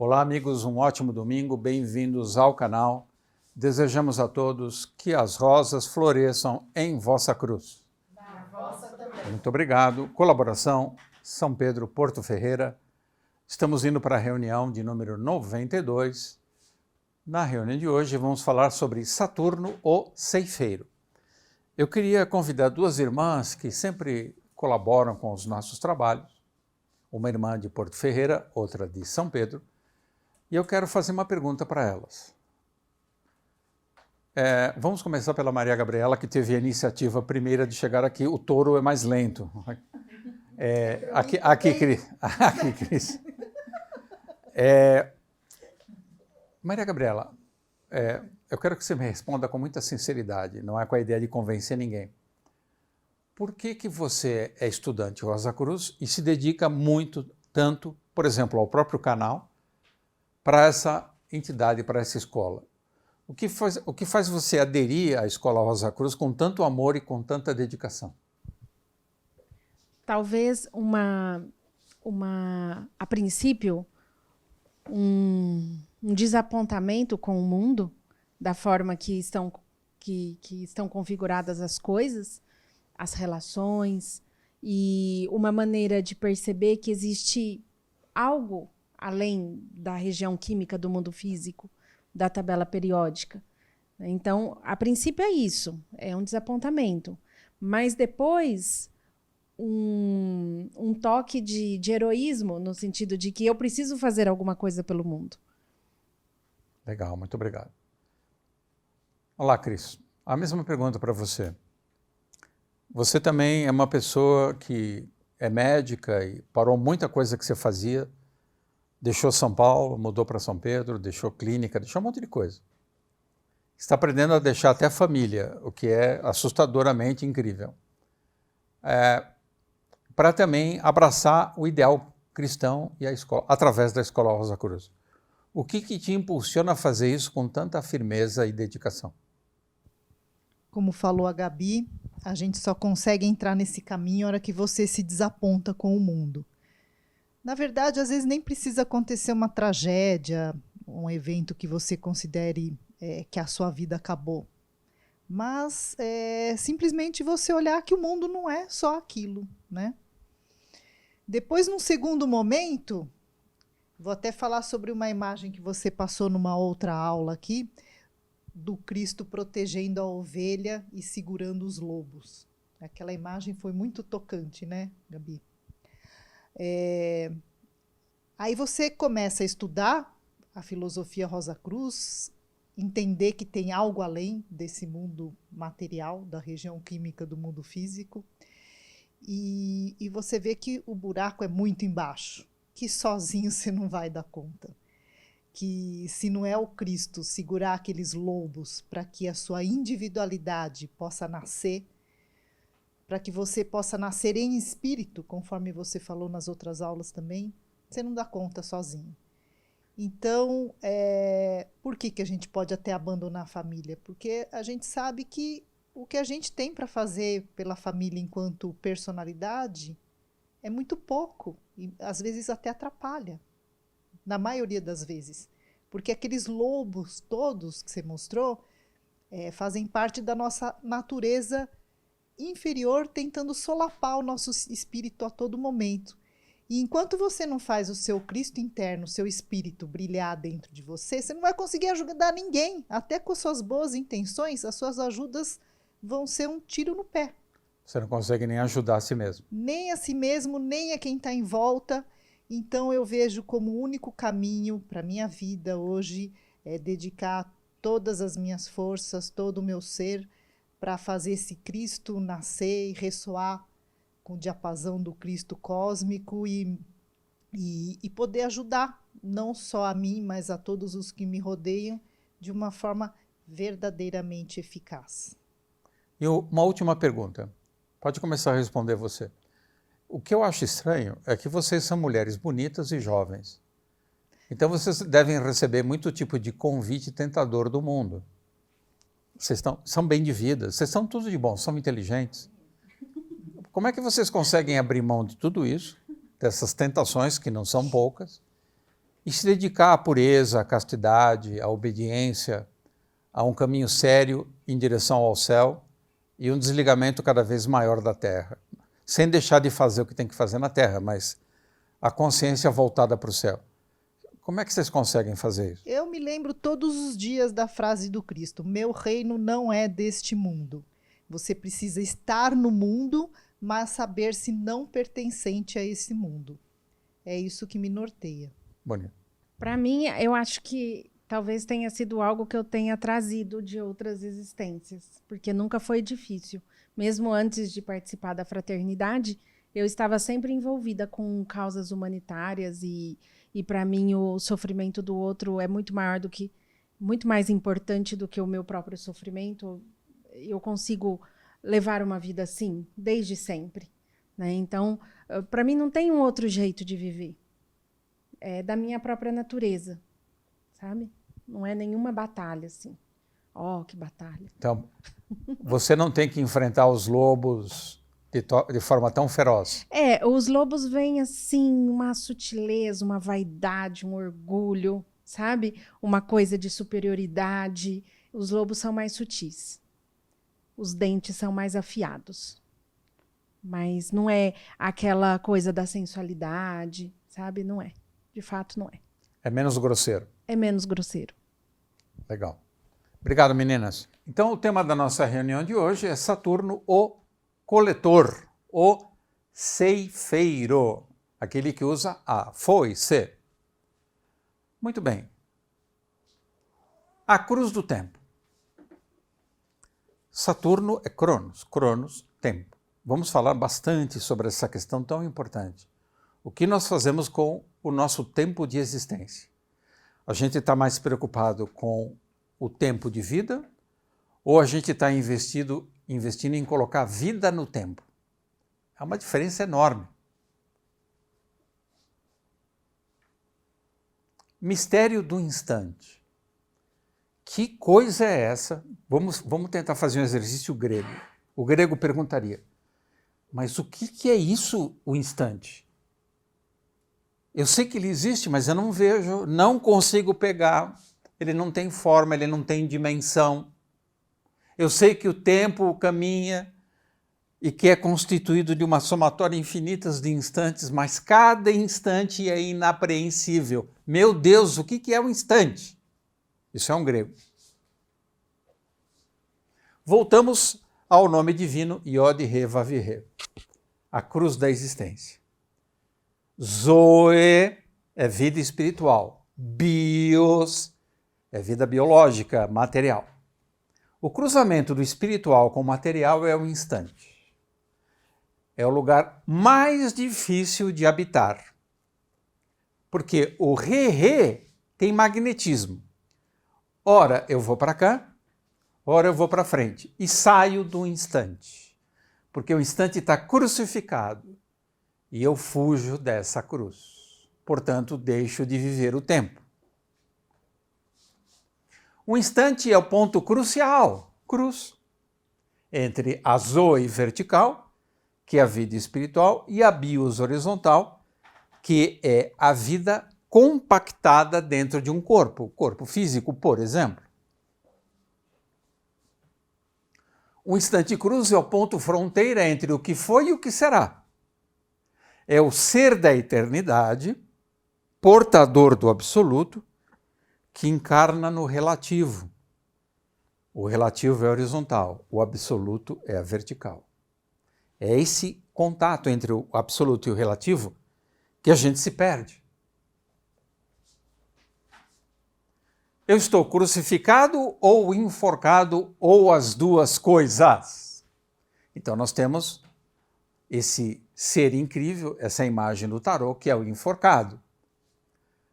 Olá, amigos, um ótimo domingo, bem-vindos ao canal. Desejamos a todos que as rosas floresçam em vossa cruz. Na vossa também. Muito obrigado. Colaboração, São Pedro, Porto Ferreira. Estamos indo para a reunião de número 92. Na reunião de hoje vamos falar sobre Saturno, o ceifeiro. Eu queria convidar duas irmãs que sempre colaboram com os nossos trabalhos, uma irmã de Porto Ferreira, outra de São Pedro, e eu quero fazer uma pergunta para elas. Vamos começar pela Maria Gabriela, que teve a iniciativa primeira de chegar aqui. O touro é mais lento. Aqui, Cris. Maria Gabriela, eu quero que você me responda com muita sinceridade, não é com a ideia de convencer ninguém. Por que você é estudante Rosa Cruz e se dedica tanto, por exemplo, ao próprio canal, para essa entidade, para essa escola? O que faz você aderir à Escola Rosa Cruz com tanto amor e com tanta dedicação? Talvez a princípio, um desapontamento com o mundo, da forma que estão configuradas as coisas, as relações, e uma maneira de perceber que existe algo além da região química do mundo físico, da tabela periódica. Então, a princípio é isso, é um desapontamento. Mas depois, um toque de heroísmo, no sentido de que eu preciso fazer alguma coisa pelo mundo. Legal, muito obrigado. Olá, Cris. A mesma pergunta para você. Você também é uma pessoa que é médica e parou muita coisa que você fazia, deixou São Paulo, mudou para São Pedro, deixou clínica, deixou um monte de coisa. Está aprendendo a deixar até a família, o que é assustadoramente incrível. Para também abraçar o ideal cristão e a escola, através da Escola Rosa Cruz. O que te impulsiona a fazer isso com tanta firmeza e dedicação? Como falou a Gabi, a gente só consegue entrar nesse caminho na hora que você se desaponta com o mundo. Na verdade, às vezes nem precisa acontecer uma tragédia, um evento que você considere que a sua vida acabou. Mas simplesmente você olhar que o mundo não é só aquilo, né? Depois, num segundo momento, vou até falar sobre uma imagem que você passou numa outra aula aqui, do Cristo protegendo a ovelha e segurando os lobos. Aquela imagem foi muito tocante, né, Gabi? Aí você começa a estudar a filosofia Rosa Cruz, entender que tem algo além desse mundo material, da região química do mundo físico, e você vê que o buraco é muito embaixo, que sozinho você não vai dar conta. Que se não é o Cristo segurar aqueles lobos para que a sua individualidade possa nascer, para que você possa nascer em espírito, conforme você falou nas outras aulas também, você não dá conta sozinho. Então, por que a gente pode até abandonar a família? Porque a gente sabe que o que a gente tem para fazer pela família enquanto personalidade é muito pouco, e às vezes até atrapalha. Na maioria das vezes, porque aqueles lobos todos que você mostrou fazem parte da nossa natureza inferior, tentando solapar o nosso espírito a todo momento. E enquanto você não faz o seu Cristo interno, o seu espírito brilhar dentro de você, você não vai conseguir ajudar ninguém. Até com suas boas intenções, as suas ajudas vão ser um tiro no pé. Você não consegue nem ajudar a si mesmo. Nem a si mesmo, nem a quem está em volta. Então, eu vejo como o único caminho para a minha vida hoje dedicar todas as minhas forças, todo o meu ser, para fazer esse Cristo nascer e ressoar com o diapasão do Cristo cósmico e poder ajudar não só a mim, mas a todos os que me rodeiam de uma forma verdadeiramente eficaz. E uma última pergunta. Pode começar a responder você. O que eu acho estranho é que vocês são mulheres bonitas e jovens. Então vocês devem receber muito tipo de convite tentador do mundo. Vocês são bem de vida, vocês são tudo de bom, são inteligentes. Como é que vocês conseguem abrir mão de tudo isso, dessas tentações que não são poucas, e se dedicar à pureza, à castidade, à obediência, a um caminho sério em direção ao céu e um desligamento cada vez maior da terra, sem deixar de fazer o que tem que fazer na terra, mas a consciência voltada para o céu. Como é que vocês conseguem fazer isso? Eu me lembro todos os dias da frase do Cristo: meu reino não é deste mundo. Você precisa estar no mundo, mas saber-se não pertencente a esse mundo. É isso que me norteia. Bonito. Para mim, eu acho que talvez tenha sido algo que eu tenha trazido de outras existências, porque nunca foi difícil. Mesmo antes de participar da fraternidade, eu estava sempre envolvida com causas humanitárias e para mim o sofrimento do outro é muito maior do que, muito mais importante do que o meu próprio sofrimento. Eu consigo levar uma vida assim, desde sempre, né? Então, para mim não tem um outro jeito de viver. É da minha própria natureza, sabe? Não é nenhuma batalha, assim. Oh, que batalha. Então, você não tem que enfrentar os lobos de forma tão feroz. Os lobos vêm assim, uma sutileza, uma vaidade, um orgulho, sabe? Uma coisa de superioridade. Os lobos são mais sutis. Os dentes são mais afiados. Mas não é aquela coisa da sensualidade, sabe? Não é. De fato, não é. É menos grosseiro. É menos grosseiro. Legal. Obrigado, meninas. Então, o tema da nossa reunião de hoje é Saturno, o coletor, o ceifeiro, aquele que usa a foice. Muito bem. A cruz do tempo. Saturno é Cronos, Cronos, tempo. Vamos falar bastante sobre essa questão tão importante. O que nós fazemos com o nosso tempo de existência? A gente está mais preocupado com o tempo de vida ou a gente está investindo em colocar vida no tempo? É uma diferença enorme. Mistério do instante. Que coisa é essa? Vamos tentar fazer um exercício grego. O grego perguntaria, mas o que é isso, o instante? Eu sei que ele existe, mas eu não vejo, não consigo pegar. Ele não tem forma, ele não tem dimensão. Eu sei que o tempo caminha e que é constituído de uma somatória infinitas de instantes, mas cada instante é inapreensível. Meu Deus, o que é um instante? Isso é um grego. Voltamos ao nome divino Yod He Vav He, a cruz da existência. Zoe é vida espiritual, bios é vida biológica, material. O cruzamento do espiritual com o material é o instante. É o lugar mais difícil de habitar, porque o re-re tem magnetismo. Ora eu vou para cá, ora eu vou para frente e saio do instante, porque o instante está crucificado e eu fujo dessa cruz. Portanto, deixo de viver o tempo. O instante é o ponto crucial, cruz, entre a zoe vertical, que é a vida espiritual, e a bios horizontal, que é a vida compactada dentro de um corpo, corpo físico, por exemplo. O instante cruz é o ponto fronteira entre o que foi e o que será. É o ser da eternidade, portador do absoluto, que encarna no relativo. O relativo é horizontal, o absoluto é a vertical. É esse contato entre o absoluto e o relativo que a gente se perde. Eu estou crucificado ou enforcado ou as duas coisas. Então nós temos esse ser incrível, essa imagem do tarô, que é o enforcado.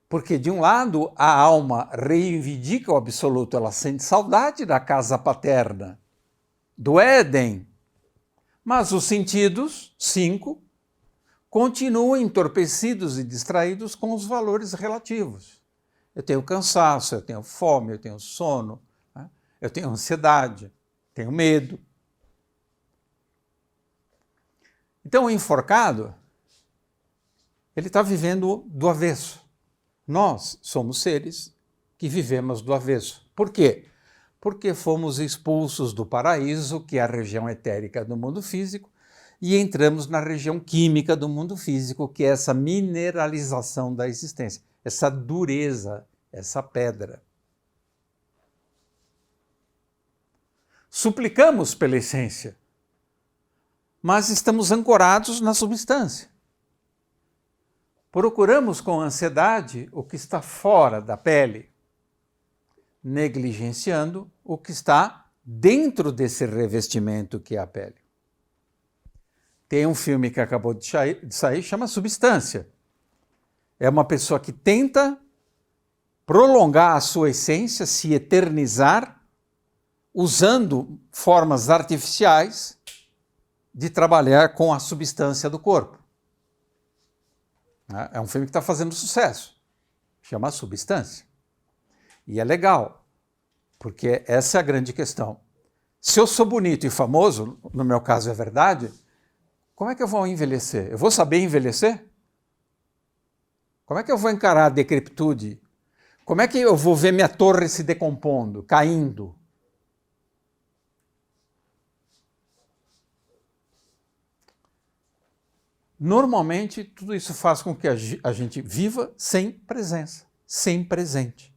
Porque, de um lado, a alma reivindica o absoluto, ela sente saudade da casa paterna, do Éden. Mas os sentidos, 5, continuam entorpecidos e distraídos com os valores relativos. Eu tenho cansaço, eu tenho fome, eu tenho sono, né? Eu tenho ansiedade, tenho medo. Então, o enforcado, ele está vivendo do avesso. Nós somos seres que vivemos do avesso. Por quê? Porque fomos expulsos do paraíso, que é a região etérica do mundo físico, e entramos na região química do mundo físico, que é essa mineralização da existência, essa dureza, essa pedra. Suplicamos pela essência, mas estamos ancorados na substância. Procuramos com ansiedade o que está fora da pele, negligenciando o que está dentro desse revestimento que é a pele. Tem um filme que acabou de sair, chama Substância. É uma pessoa que tenta prolongar a sua essência, se eternizar, usando formas artificiais de trabalhar com a substância do corpo. É um filme que está fazendo sucesso. Chama Substância. E é legal, porque essa é a grande questão. Se eu sou bonito e famoso, no meu caso é verdade, como é que eu vou envelhecer? Eu vou saber envelhecer? Como é que eu vou encarar a decrepitude? Como é que eu vou ver minha torre se decompondo, caindo? Normalmente, tudo isso faz com que a gente viva sem presença, sem presente.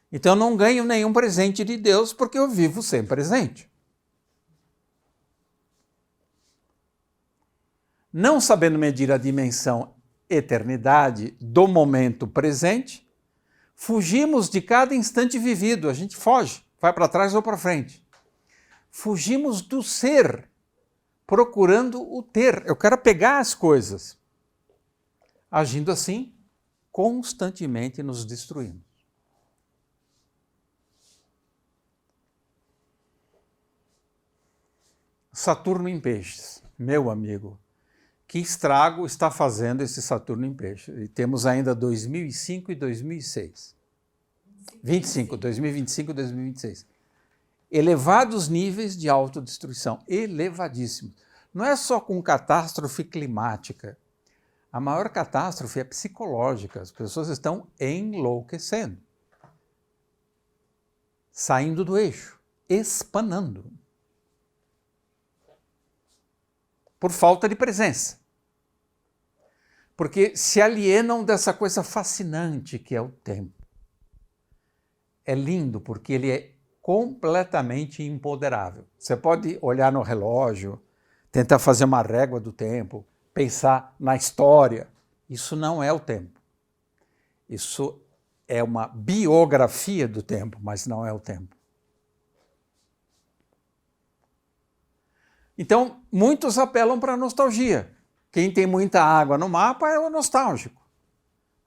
Então, eu não ganho nenhum presente de Deus porque eu vivo sem presente. Não sabendo medir a dimensão eternidade do momento presente, fugimos de cada instante vivido, a gente foge, vai para trás ou para frente. Fugimos do ser, procurando o ter. Eu quero pegar as coisas. Agindo assim, constantemente nos destruímos. Saturno em Peixes, meu amigo. Que estrago está fazendo esse Saturno em Peixes? E temos ainda 2005 e 2006. 2025 e 2026. Elevados níveis de autodestruição, elevadíssimos. Não é só com catástrofe climática. A maior catástrofe é psicológica. As pessoas estão enlouquecendo. Saindo do eixo, espanando. Por falta de presença. Porque se alienam dessa coisa fascinante que é o tempo. É lindo porque ele é completamente imponderável. Você pode olhar no relógio, tentar fazer uma régua do tempo, pensar na história. Isso não é o tempo. Isso é uma biografia do tempo, mas não é o tempo. Então, muitos apelam para a nostalgia. Quem tem muita água no mapa é o nostálgico.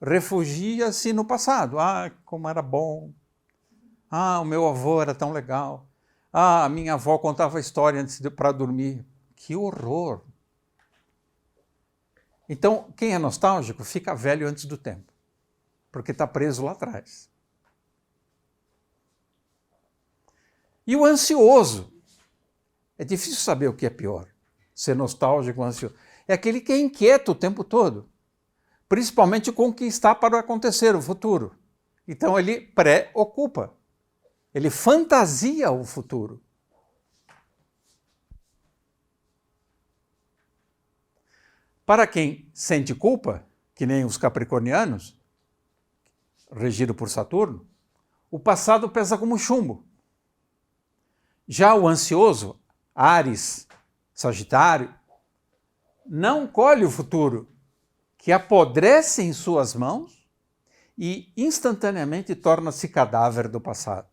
Refugia-se no passado. Ah, como era bom. Ah, o meu avô era tão legal. Ah, a minha avó contava história antes para dormir. Que horror! Então, quem é nostálgico fica velho antes do tempo, porque está preso lá atrás. E o ansioso? É difícil saber o que é pior, ser nostálgico ou ansioso. É aquele que é inquieto o tempo todo, principalmente com o que está para acontecer, o futuro. Então ele preocupa, ele fantasia o futuro. Para quem sente culpa, que nem os capricornianos, regido por Saturno, o passado pesa como chumbo. Já o ansioso, Áries, Sagitário, não colhe o futuro, que apodrece em suas mãos e instantaneamente torna-se cadáver do passado.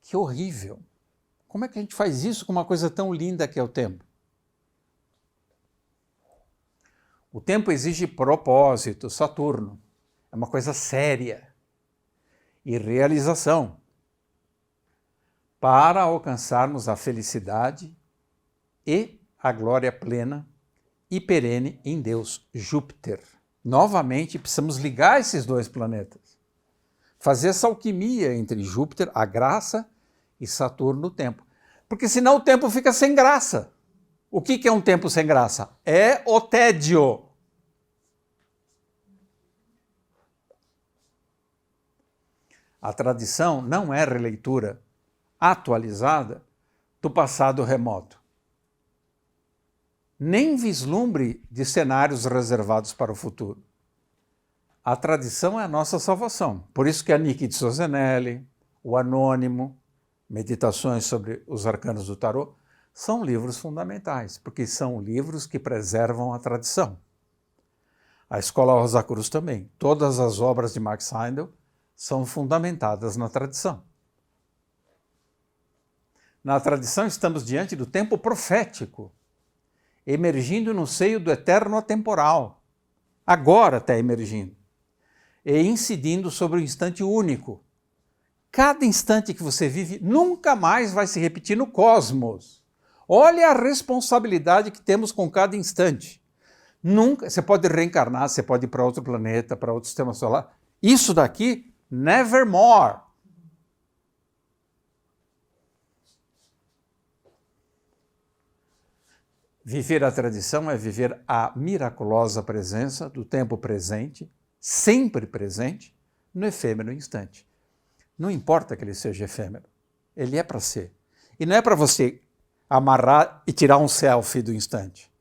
Que horrível! Como é que a gente faz isso com uma coisa tão linda que é o tempo? O tempo exige propósito, Saturno. É uma coisa séria. E realização. Para alcançarmos a felicidade e a glória plena e perene em Deus, Júpiter. Novamente, precisamos ligar esses dois planetas. Fazer essa alquimia entre Júpiter, a graça, e Saturno, o tempo. Porque senão o tempo fica sem graça. O que é um tempo sem graça? É o tédio. A tradição não é releitura atualizada do passado remoto. Nem vislumbre de cenários reservados para o futuro. A tradição é a nossa salvação. Por isso que a Niki de Sozenelli, o Anônimo, Meditações sobre os Arcanos do Tarot, são livros fundamentais, porque são livros que preservam a tradição. A Escola Rosa Cruz também. Todas as obras de Max Heindel são fundamentadas na tradição. Na tradição estamos diante do tempo profético, emergindo no seio do eterno atemporal. Agora está emergindo. E incidindo sobre o instante único. Cada instante que você vive nunca mais vai se repetir no cosmos. Olha a responsabilidade que temos com cada instante. Nunca, você pode reencarnar, você pode ir para outro planeta, para outro sistema solar. Isso daqui, nevermore. Viver a tradição é viver a miraculosa presença do tempo presente, sempre presente, no efêmero instante. Não importa que ele seja efêmero, ele é para ser. E não é para você amarrar e tirar um selfie do instante.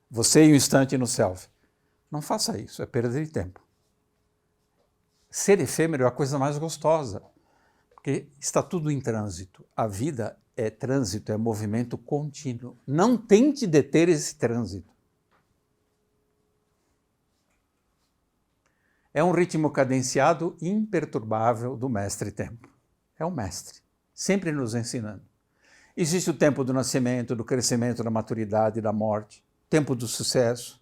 Você e o instante no selfie. Não faça isso, é perda de tempo. Ser efêmero é a coisa mais gostosa, porque está tudo em trânsito. A vida é trânsito, é movimento contínuo. Não tente deter esse trânsito. É um ritmo cadenciado imperturbável do mestre tempo. É o mestre, sempre nos ensinando. Existe o tempo do nascimento, do crescimento, da maturidade, da morte, tempo do sucesso,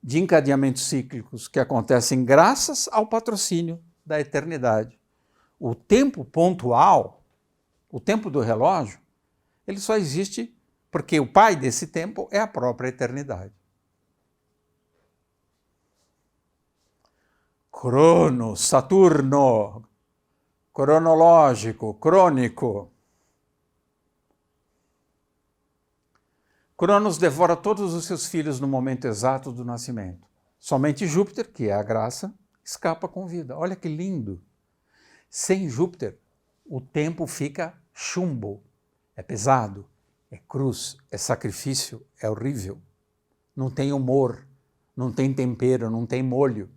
de encadeamentos cíclicos que acontecem graças ao patrocínio da eternidade. O tempo pontual, o tempo do relógio, ele só existe porque o pai desse tempo é a própria eternidade. Cronos, Saturno, cronológico, crônico. Cronos devora todos os seus filhos no momento exato do nascimento. Somente Júpiter, que é a graça, escapa com vida. Olha que lindo! Sem Júpiter, o tempo fica chumbo, é pesado, é cruz, é sacrifício, é horrível. Não tem humor, não tem tempero, não tem molho.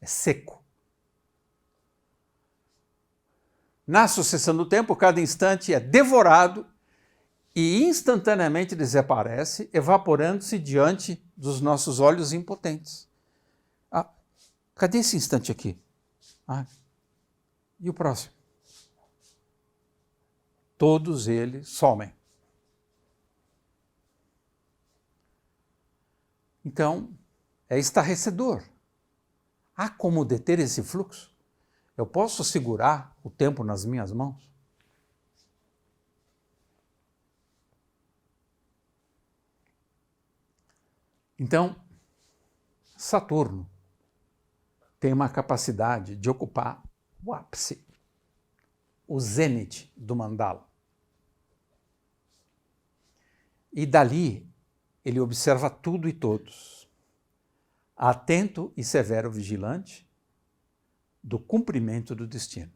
É seco. Na sucessão do tempo, cada instante é devorado e instantaneamente desaparece, evaporando-se diante dos nossos olhos impotentes. Ah, cadê esse instante aqui? Ah, e o próximo? Todos eles somem. Então, é estarrecedor. Há como deter esse fluxo? Eu posso segurar o tempo nas minhas mãos? Então, Saturno tem uma capacidade de ocupar o ápice, o zênite do mandala. E dali ele observa tudo e todos. Atento e severo vigilante do cumprimento do destino.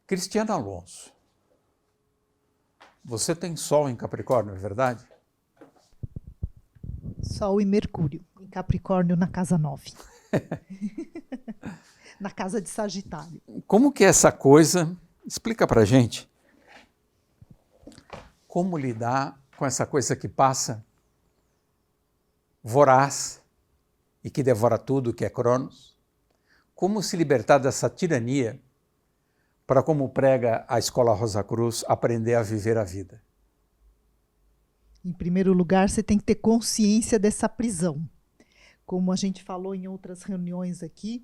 Cristiano Alonso, você tem Sol em Capricórnio, é verdade? Sol e Mercúrio, em Capricórnio, na casa 9. Na casa de Sagitário. Como que é essa coisa? Explica pra gente. Como lidar com essa coisa que passa, voraz, e que devora tudo, que é Cronos? Como se libertar dessa tirania para, como prega a Escola Rosa Cruz, aprender a viver a vida? Em primeiro lugar, você tem que ter consciência dessa prisão. Como a gente falou em outras reuniões aqui,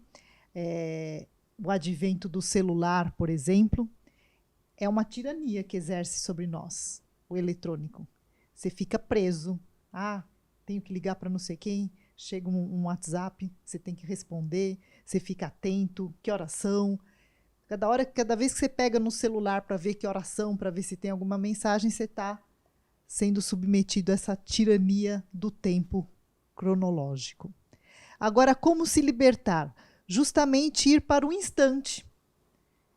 o advento do celular, por exemplo, é uma tirania que exerce sobre nós, o eletrônico. Você fica preso. Ah, tenho que ligar para não sei quem. Chega um WhatsApp, você tem que responder, você fica atento, que oração. Cada vez que você pega no celular para ver que oração, para ver se tem alguma mensagem, você está sendo submetido a essa tirania do tempo cronológico. Agora, como se libertar? Justamente ir para o instante.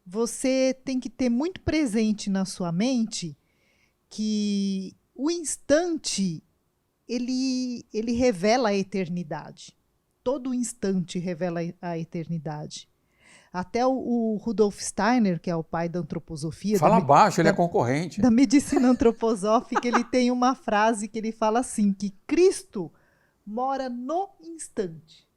você tem que ter muito presente na sua mente que o instante, ele revela a eternidade. Todo instante revela a eternidade. Até o Rudolf Steiner, que é o pai da antroposofia... Fala baixo, ele é concorrente. Da medicina antroposófica, ele tem uma frase que ele fala assim, que Cristo mora no instante,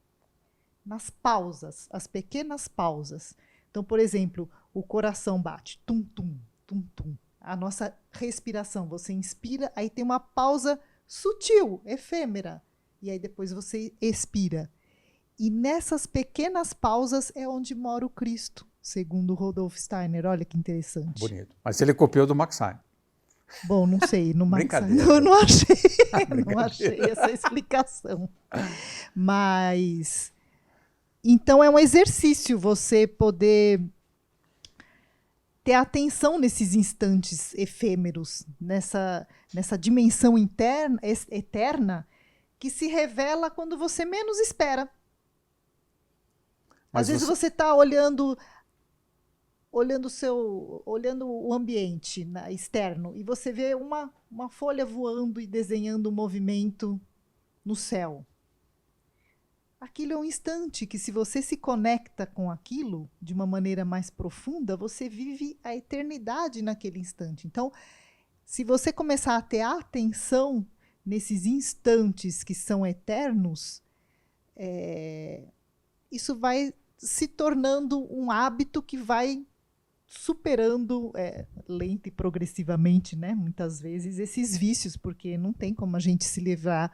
nas pausas, as pequenas pausas. Então, por exemplo, o coração bate, tum-tum, tum-tum. A nossa respiração, você inspira, aí tem uma pausa sutil, efêmera, e aí depois você expira. E nessas pequenas pausas é onde mora o Cristo, segundo Rudolf Steiner. Olha que interessante. Bonito. Mas ele copiou do Max Heim. Bom, não sei. No Max Brincadeira. Heim, eu não achei. Não achei essa explicação. Mas... Então é um exercício você poder ter atenção nesses instantes efêmeros, nessa dimensão interna, eterna, que se revela quando você menos espera. Às vezes você está olhando o ambiente externo e você vê uma folha voando e desenhando um movimento no céu. Aquilo é um instante que, se você se conecta com aquilo de uma maneira mais profunda, você vive a eternidade naquele instante. Então, se você começar a ter atenção nesses instantes que são eternos, isso vai se tornando um hábito que vai superando, lenta e progressivamente, né, muitas vezes, esses vícios, porque não tem como a gente se livrar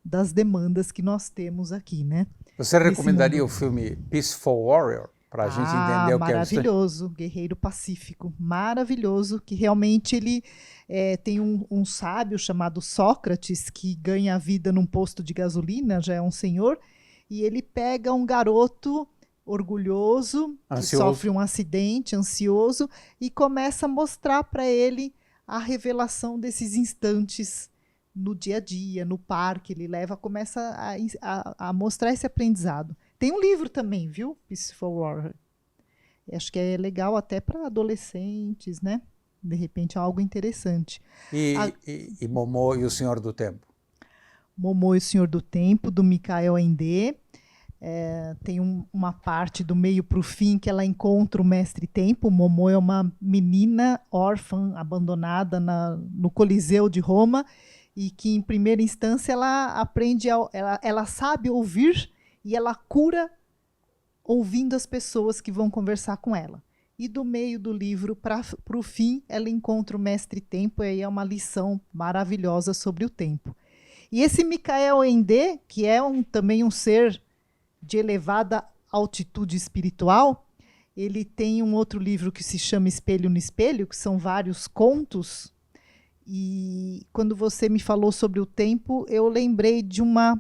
das demandas que nós temos aqui, né? Você recomendaria o filme Peaceful Warrior para a gente entender o que é isso? Maravilhoso, Guerreiro Pacífico, maravilhoso, que realmente ele tem um sábio chamado Sócrates que ganha a vida num posto de gasolina, já é um senhor, e ele pega um garoto orgulhoso, que sofre um acidente, ansioso, e começa a mostrar para ele a revelação desses instantes no dia a dia, no parque, ele começa a mostrar esse aprendizado. Tem um livro também, viu? Peaceful Warrior. Acho que é legal até para adolescentes, né? De repente é algo interessante. E Momô e o Senhor do Tempo? Momô e o Senhor do Tempo, do Michael Ende. Tem uma parte do meio para o fim que ela encontra o Mestre Tempo. Momô é uma menina órfã, abandonada no Coliseu de Roma, e que, em primeira instância, ela aprende, ela sabe ouvir e ela cura ouvindo as pessoas que vão conversar com ela. E do meio do livro para o fim, ela encontra o Mestre Tempo, e aí é uma lição maravilhosa sobre o tempo. E esse Michael Ende, que é também um ser de elevada altitude espiritual, ele tem um outro livro que se chama Espelho no Espelho, que são vários contos. E quando você me falou sobre o tempo, eu lembrei de uma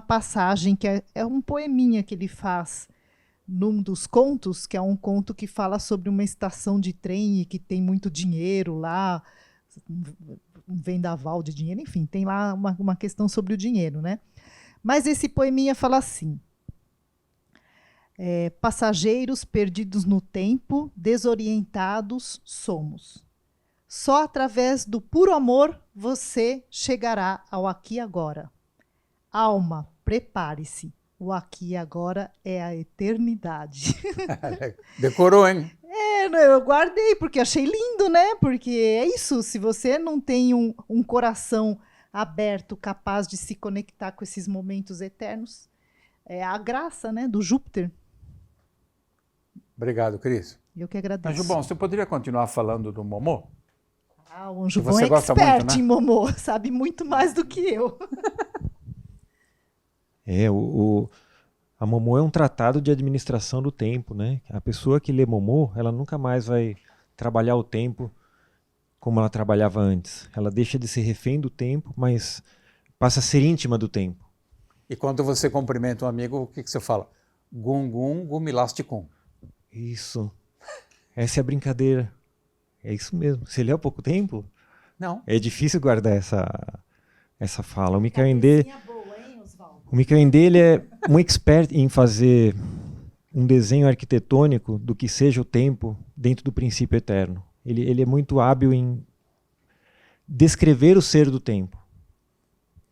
passagem que é um poeminha que ele faz num dos contos, que é um conto que fala sobre uma estação de trem e que tem muito dinheiro lá, um vendaval de dinheiro, enfim, tem lá uma questão sobre o dinheiro, né? Mas esse poeminha fala assim: passageiros perdidos no tempo, desorientados somos. Só através do puro amor você chegará ao aqui e agora. Alma, prepare-se. O aqui e agora é a eternidade. Decorou, hein? Eu guardei porque achei lindo, né? Porque é isso, se você não tem um coração aberto, capaz de se conectar com esses momentos eternos, é a graça, né, do Júpiter. Obrigado, Cris. Eu que agradeço. Anjo Bom, você poderia continuar falando do Momô? O Anjo Bom é expert muito, né? Em Momô, sabe muito mais do que eu. A Momô é um tratado de administração do tempo, né? A pessoa que lê Momô, ela nunca mais vai trabalhar o tempo como ela trabalhava antes. Ela deixa de ser refém do tempo, mas passa a ser íntima do tempo. E quando você cumprimenta um amigo, o que você fala? Gum gum gumilasticum. Isso. Essa é a brincadeira. É isso mesmo. Você lê há pouco tempo? Não. É difícil guardar essa fala. O Michael Ende, ele é um expert em fazer um desenho arquitetônico do que seja o tempo dentro do princípio eterno. Ele é muito hábil em descrever o ser do tempo.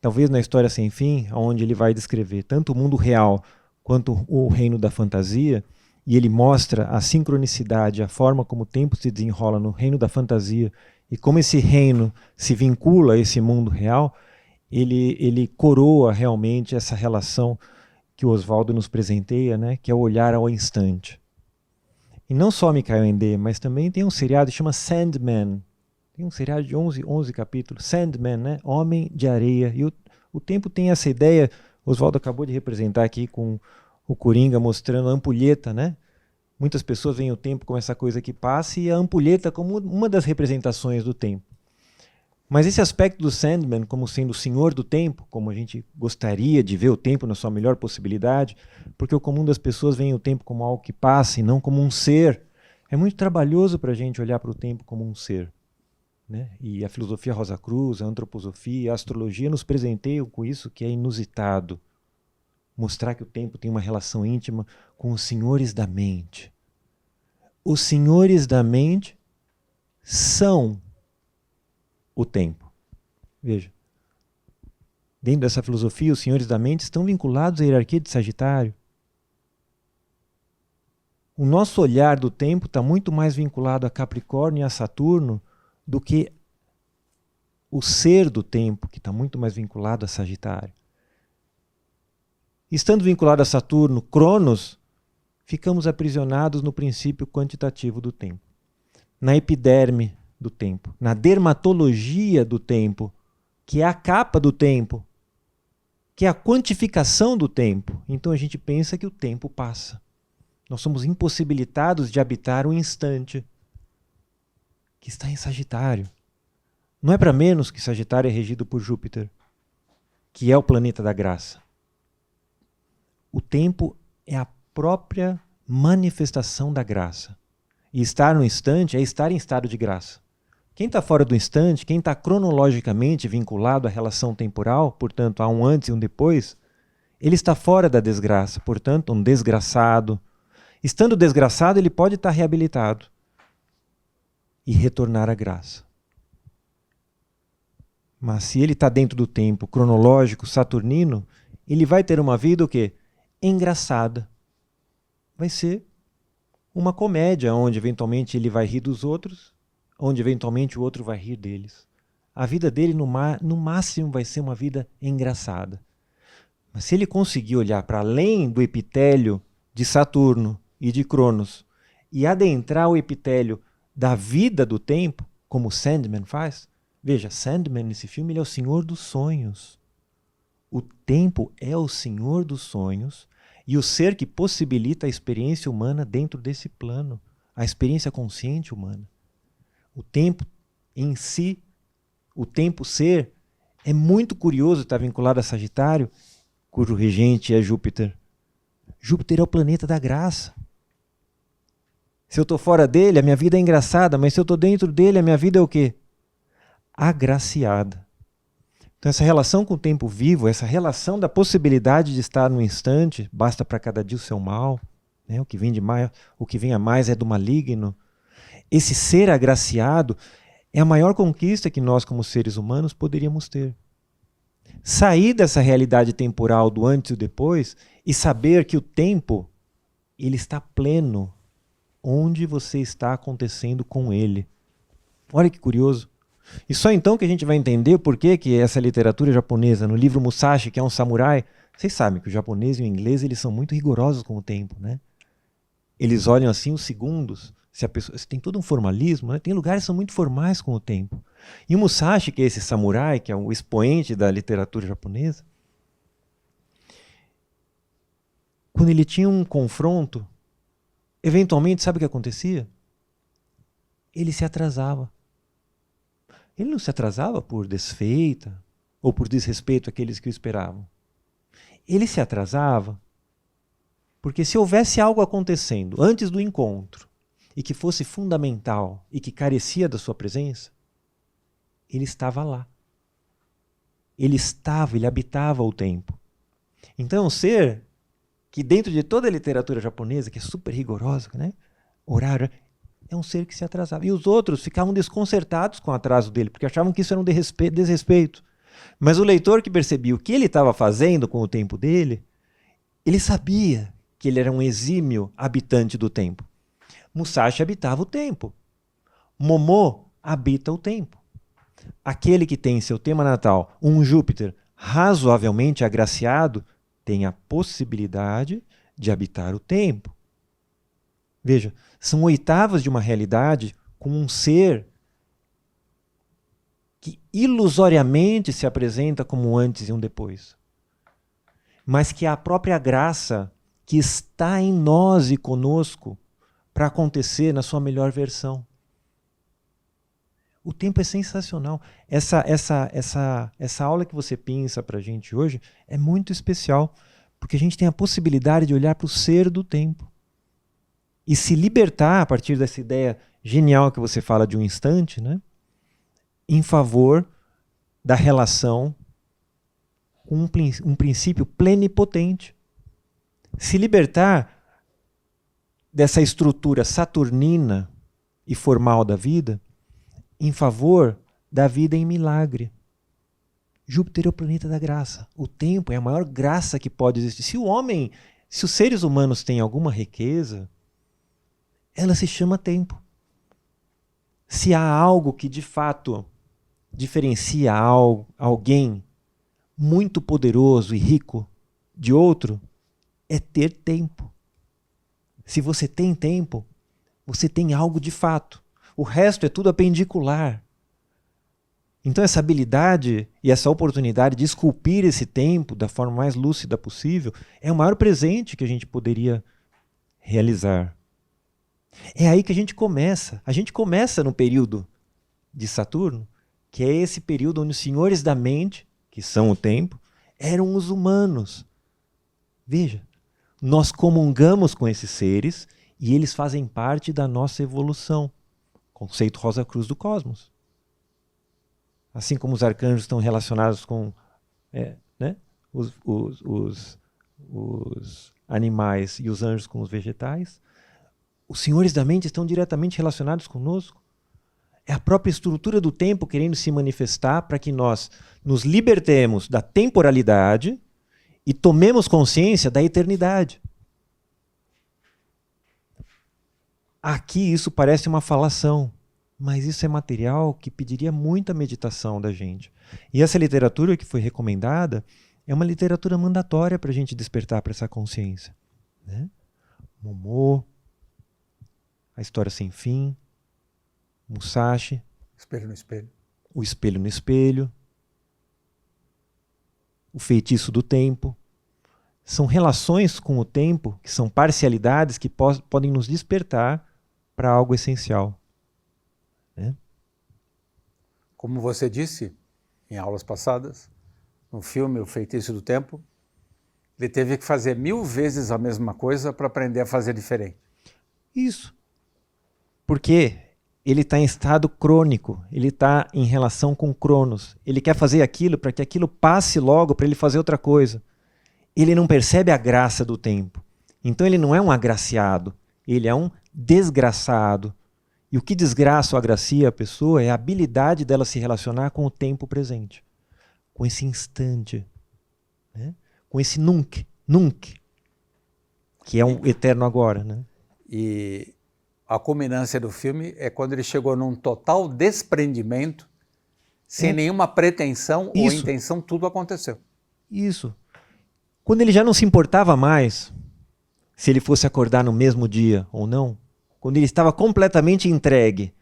Talvez na História Sem Fim, onde ele vai descrever tanto o mundo real quanto o reino da fantasia, e ele mostra a sincronicidade, a forma como o tempo se desenrola no reino da fantasia e como esse reino se vincula a esse mundo real, ele coroa realmente essa relação que o Oswaldo nos presenteia, né, que é o olhar ao instante. E não só Michael Ende, mas também tem um seriado que chama Sandman. Tem um seriado de 11 capítulos, Sandman, né, Homem de Areia. E o tempo tem essa ideia, o Oswaldo acabou de representar aqui com o Coringa mostrando a ampulheta, né? Muitas pessoas veem o tempo como essa coisa que passa e a ampulheta como uma das representações do tempo. Mas esse aspecto do Sandman como sendo o senhor do tempo, como a gente gostaria de ver o tempo na sua melhor possibilidade, porque o comum das pessoas vê o tempo como algo que passa e não como um ser. É muito trabalhoso para a gente olhar para o tempo como um ser, né? E a filosofia Rosa Cruz, a antroposofia, a astrologia nos presenteiam com isso que é inusitado. Mostrar que o tempo tem uma relação íntima com os senhores da mente. Os senhores da mente são o tempo. Veja, dentro dessa filosofia, os senhores da mente estão vinculados à hierarquia de Sagitário. O nosso olhar do tempo está muito mais vinculado a Capricórnio e a Saturno do que o ser do tempo, que está muito mais vinculado a Sagitário. Estando vinculado a Saturno, Cronos, ficamos aprisionados no princípio quantitativo do tempo, na epiderme do tempo, na dermatologia do tempo, que é a capa do tempo, que é a quantificação do tempo. Então a gente pensa que o tempo passa. Nós somos impossibilitados de habitar o instante que está em Sagitário. Não é para menos que Sagitário é regido por Júpiter, que é o planeta da graça. O tempo é a própria manifestação da graça. E estar no instante é estar em estado de graça. Quem está fora do instante, quem está cronologicamente vinculado à relação temporal, portanto, há um antes e um depois, ele está fora da desgraça, portanto, um desgraçado. Estando desgraçado, ele pode estar reabilitado e retornar à graça. Mas se ele está dentro do tempo cronológico saturnino, ele vai ter uma vida o quê? Engraçada. Vai ser uma comédia onde eventualmente ele vai rir dos outros, onde eventualmente o outro vai rir deles. A vida dele no máximo vai ser uma vida engraçada. Mas se ele conseguir olhar para além do epitélio de Saturno e de Cronos e adentrar o epitélio da vida do tempo, como o Sandman faz, veja, Sandman nesse filme ele é o senhor dos sonhos. O tempo é o senhor dos sonhos e o ser que possibilita a experiência humana dentro desse plano, a experiência consciente humana. O tempo em si, o tempo ser, é muito curioso estar vinculado a Sagitário, cujo regente é Júpiter. Júpiter é o planeta da graça. Se eu estou fora dele, a minha vida é engraçada, mas se eu estou dentro dele, a minha vida é o quê? Agraciada. Então essa relação com o tempo vivo, essa relação da possibilidade de estar no instante, basta para cada dia o seu mal, né? O que vem a mais é do maligno. Esse ser agraciado é a maior conquista que nós como seres humanos poderíamos ter. Sair dessa realidade temporal do antes e do depois e saber que o tempo ele está pleno onde você está acontecendo com ele. Olha que curioso. E só então que a gente vai entender por que essa literatura japonesa, no livro Musashi, que é um samurai, vocês sabem que o japonês e o inglês eles são muito rigorosos com o tempo, né? Eles olham assim os segundos, se tem todo um formalismo, né? Tem lugares que são muito formais com o tempo. E o Musashi, que é esse samurai, que é o expoente da literatura japonesa, quando ele tinha um confronto, eventualmente, sabe o que acontecia? Ele se atrasava. Ele não se atrasava por desfeita ou por desrespeito àqueles que o esperavam. Ele se atrasava porque se houvesse algo acontecendo antes do encontro e que fosse fundamental e que carecia da sua presença, ele estava lá. Ele habitava o tempo. Então o ser que dentro de toda a literatura japonesa, que é super rigorosa, né? Horário, é um ser que se atrasava. E os outros ficavam desconcertados com o atraso dele, porque achavam que isso era um desrespeito. Mas o leitor que percebia o que ele estava fazendo com o tempo dele, ele sabia que ele era um exímio habitante do tempo. Musashi habitava o tempo. Momô habita o tempo. Aquele que tem em seu tema natal um Júpiter razoavelmente agraciado tem a possibilidade de habitar o tempo. Veja, são oitavas de uma realidade com um ser que ilusoriamente se apresenta como um antes e um depois. Mas que é a própria graça que está em nós e conosco para acontecer na sua melhor versão. O tempo é sensacional. Essa aula que você pensa para a gente hoje é muito especial, porque a gente tem a possibilidade de olhar para o ser do tempo e se libertar a partir dessa ideia genial que você fala de um instante, né, em favor da relação com um princípio plenipotente. Se libertar dessa estrutura saturnina e formal da vida em favor da vida em milagre. Júpiter é o planeta da graça. O tempo é a maior graça que pode existir. Se os seres humanos têm alguma riqueza, ela se chama tempo. Se há algo que de fato diferencia alguém muito poderoso e rico de outro, é ter tempo. Se você tem tempo, você tem algo de fato. O resto é tudo apendicular. Então essa habilidade e essa oportunidade de esculpir esse tempo da forma mais lúcida possível é o maior presente que a gente poderia realizar. É aí que a gente começa. A gente começa no período de Saturno, que é esse período onde os senhores da mente, que são o tempo, eram os humanos. Veja, nós comungamos com esses seres e eles fazem parte da nossa evolução. Conceito Rosa Cruz do cosmos. Assim como os arcanjos estão relacionados com os animais e os anjos com os vegetais, os senhores da mente estão diretamente relacionados conosco. É a própria estrutura do tempo querendo se manifestar para que nós nos libertemos da temporalidade e tomemos consciência da eternidade. Aqui isso parece uma falação, mas isso é material que pediria muita meditação da gente. E essa literatura que foi recomendada é uma literatura mandatória para a gente despertar para essa consciência. Né? Momô, A História Sem Fim, Musashi, Espelho no Espelho. O Espelho no Espelho, O Feitiço do Tempo. São relações com o tempo, que são parcialidades que podem nos despertar para algo essencial. Né? Como você disse em aulas passadas, no filme O Feitiço do Tempo, ele teve que fazer 1000 vezes a mesma coisa para aprender a fazer diferente. Isso. Porque ele está em estado crônico, ele está em relação com Cronos. Ele quer fazer aquilo para que aquilo passe logo para ele fazer outra coisa. Ele não percebe a graça do tempo. Então ele não é um agraciado, ele é um desgraçado. E o que desgraça ou agracia a pessoa é a habilidade dela se relacionar com o tempo presente, com esse instante, né? Com esse nunc, que é um eterno agora. Né? E a culminância do filme é quando ele chegou num total desprendimento, sem nenhuma pretensão ou intenção, tudo aconteceu. Isso. Quando ele já não se importava mais se ele fosse acordar no mesmo dia ou não, quando ele estava completamente entregue,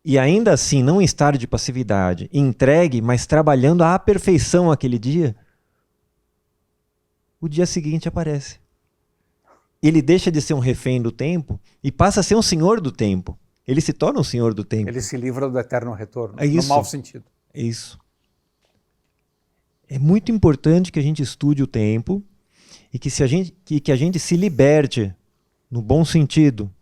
e ainda assim não em estado de passividade, entregue, mas trabalhando à perfeição aquele dia, o dia seguinte aparece. Ele deixa de ser um refém do tempo e passa a ser um senhor do tempo. Ele se torna um senhor do tempo. Ele se livra do eterno retorno, no mau sentido. É isso. É muito importante que a gente estude o tempo e que a gente se liberte, no bom sentido,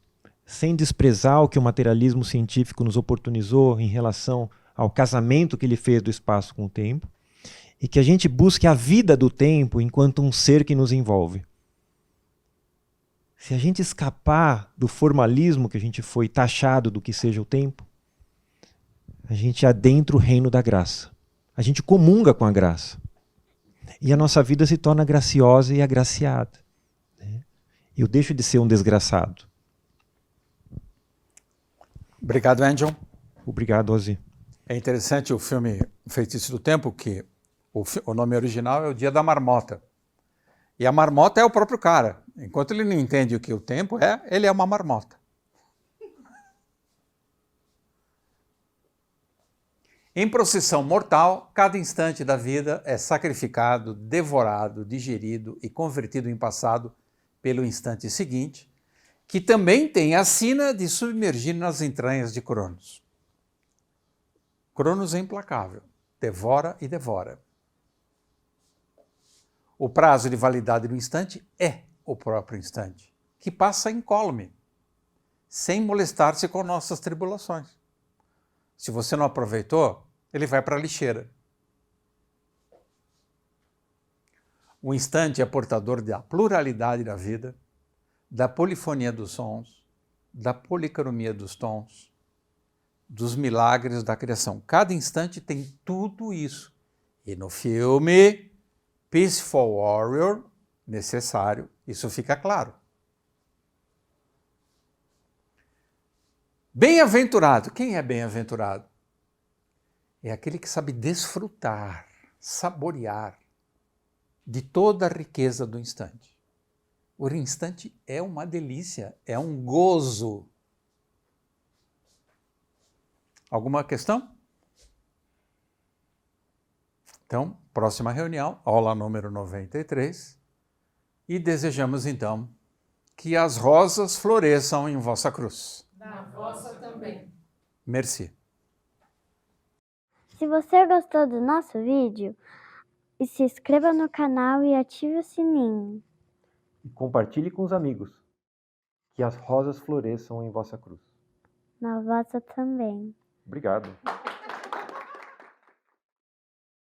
sem desprezar o que o materialismo científico nos oportunizou em relação ao casamento que ele fez do espaço com o tempo, e que a gente busque a vida do tempo enquanto um ser que nos envolve. Se a gente escapar do formalismo que a gente foi taxado do que seja o tempo, a gente adentra o reino da graça. A gente comunga com a graça. E a nossa vida se torna graciosa e agraciada. Eu deixo de ser um desgraçado. Obrigado, Angel. Obrigado, Ozzy. É interessante o filme Feitiço do Tempo, que o nome original é O Dia da Marmota. E a marmota é o próprio cara. Enquanto ele não entende o que o tempo é, ele é uma marmota. Em procissão mortal, cada instante da vida é sacrificado, devorado, digerido e convertido em passado pelo instante seguinte, que também tem a sina de submergir nas entranhas de Cronos. Cronos é implacável, devora e devora. O prazo de validade do instante é o próprio instante, que passa incólume, sem molestar-se com nossas tribulações. Se você não aproveitou, ele vai para a lixeira. O instante é portador da pluralidade da vida, da polifonia dos sons, da policromia dos tons, dos milagres da criação. Cada instante tem tudo isso. E no filme Peaceful Warrior, necessário, isso fica claro. Bem-aventurado. Quem é bem-aventurado? É aquele que sabe desfrutar, saborear de toda a riqueza do instante. O instante é uma delícia, é um gozo. Alguma questão? Então, próxima reunião, aula número 93, e desejamos então que as rosas floresçam em vossa cruz. Na vossa também. Merci. Se você gostou do nosso vídeo, se inscreva no canal e ative o sininho. E compartilhe com os amigos. Que as rosas floresçam em vossa cruz. Na vossa também. Obrigado.